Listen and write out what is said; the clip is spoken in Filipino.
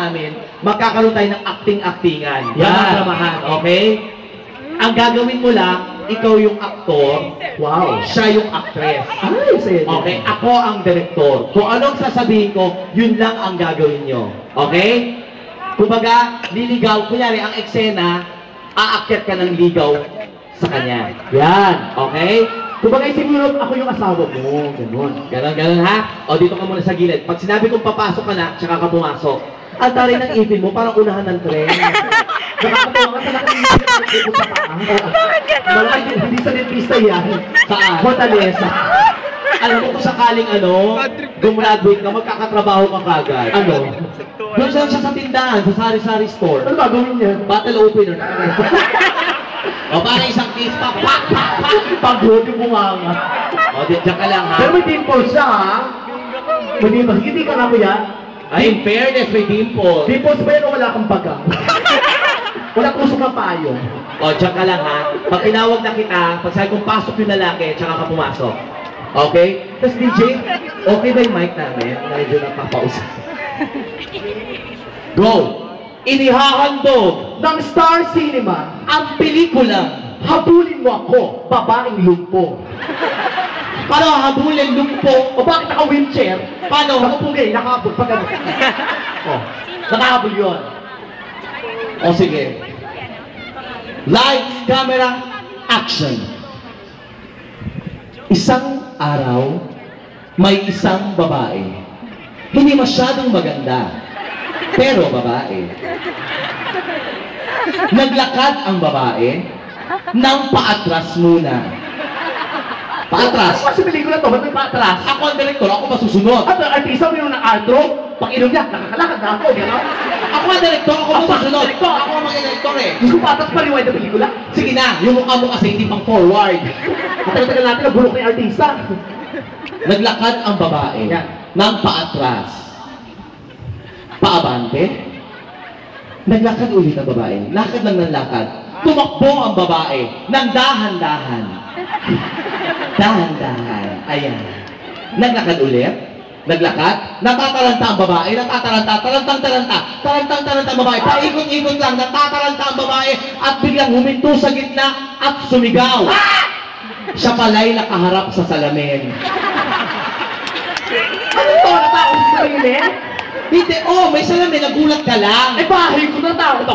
namin, magkakaroon tayo ng acting-actingan. Yan. Dramahan, okay? Ang gagawin mo lang, ikaw yung aktor, Wow. siya yung actress. Ay, sige. Okay? Ako ang director. Kung anong sasabihin ko, yun lang ang gagawin nyo. Okay? Kumbaga, liligaw, kunyari, ang eksena, aakyat ka ng ligaw sa kanya. Yan. Okay? Kumbaga, siguro ako yung asawa mo. Ganon. Ganon, ha? O, dito ka muna sa gilid. Pag sinabi kong papasok ka na, tsaka ka pumasok. Ang taray ng ipin mo, parang unahan ng tren. Nakakatawa ka sa nakaisip ng ipin sa paa. Bakit gano'n? Mga hindi sa dentista yan. Saan? Fortaleza. Alam mo kung sakaling gumraduate ka, magkakatrabaho ka kagad. Ano? Doon siya sa tindahan, sa sari-sari store. Ano ba gawin niya? Battle opener. O, para isang kiss pa, pak! Pagod yung bunganga. O, diyan ka lang, ha? Pero may dimples siya, ha? May dimples. Hindi ka nga kuya. Ay, in fairness, may dimple. Dimples ba yan o wala kang baga? Wala kusok ang payo. O, diyan ka lang, ha? Pag tinawag na kita, pag sabi kong pasok yung lalaki, tsaka ka pumasok. Okay? Tapos DJ, okay ba yung mic namin? Medyo napapausap. Go! Inihahandog Ng Star Cinema, ang pelikulang habulin mo ako, babaeng lumpo. paano habulin lumpo. O bakit naka-wheelchair? Paano? Nakapugay, nakahabol pa gano'n. O, nakahabol yun. O sige. Lights, camera, action. Isang araw, may isang babae. Hindi masyadong maganda, pero babae. Naglakad ang babae ng paatras muna. Paatras. Ano kasi pelikula to? Ba't may paatras? Ako ang direktor, ako masusunod. At ang artista mo ng outro, pag inom niya, nakakalakad na ako, gano'n? Ako ang direktor, ako masusunod. direktor. Ako ang mga direktor eh. Gusto ko patas pa rewind na pelikula. Sige na, yung mukha mo kasi hindi pang forward. Matagal natin na bulok na yung artista. Naglakad ang babae Yan. ng paatras. Paabante. Naglakad ulit ang babae. Lakad lang ng lakad. Tumakbo ang babae ng dahan-dahan. Dahan-dahan. Ayan. Naglakad ulit. Naglakad. Natataranta ang babae. Natataranta. Tarantang-taranta. Tarantang-taranta ang babae. Paikot-ikot lang. Natataranta ang babae. At biglang huminto sa gitna at sumigaw. Siya pala'y nakaharap sa salamin. Ano to? Natao sa sarili? Hindi, may salamin, nagulat ka lang. Eh, bahay ko na tao.